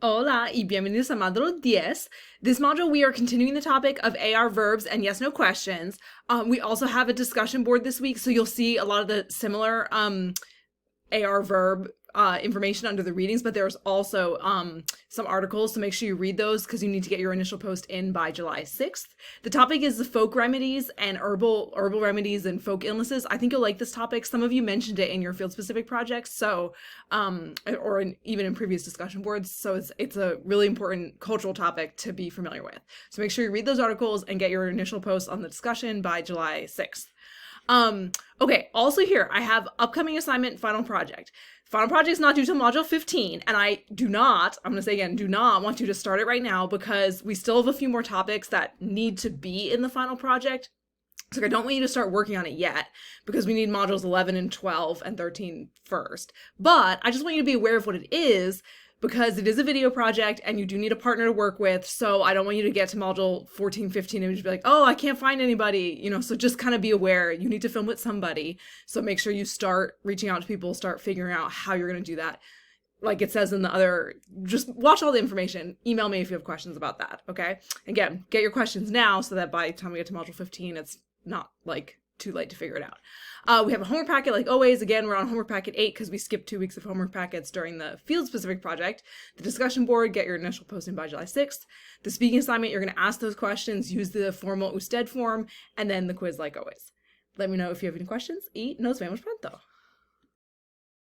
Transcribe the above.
Hola y bienvenidos a Module 10. This module, we are continuing the topic of AR verbs and yes, no questions. We also have a discussion board this week, so you'll see a lot of the similar AR verb information under the readings, but there's also some articles, so make sure you read those because you need to get your initial post in by July 6th. The topic is the folk remedies and herbal remedies and folk illnesses. I think you'll like this topic. Some of you mentioned it in your field specific projects, so even in previous discussion boards, so it's a really important cultural topic to be familiar with. So make sure you read those articles and get your initial post on the discussion by July 6th. Okay, also here, I have upcoming assignment, final project. Final project is not due till module 15, and I'm going to say again, do not want you to start it right now because we still have a few more topics that need to be in the final project. So I don't want you to start working on it yet because we need modules 11 and 12 and 13 first. But I just want you to be aware of what it is because it is a video project and you do need a partner to work with. So I don't want you to get to module 14, 15 and just be like, oh, I can't find anybody, so just kind of be aware you need to film with somebody. So make sure you start reaching out to people, start figuring out how you're going to do that. Like it says in the other, just watch all the information. Email me if you have questions about that. Okay. Again, get your questions now so that by the time we get to module 15, it's not like too late to figure it out. We have a homework packet like always. Again, we're on homework packet 8 because we skipped 2 weeks of homework packets during the field specific project. The discussion board, get your initial posting by July 6th. The speaking assignment, you're going to ask those questions, use the formal usted form, and then the quiz like always. Let me know if you have any questions y nos vemos pronto.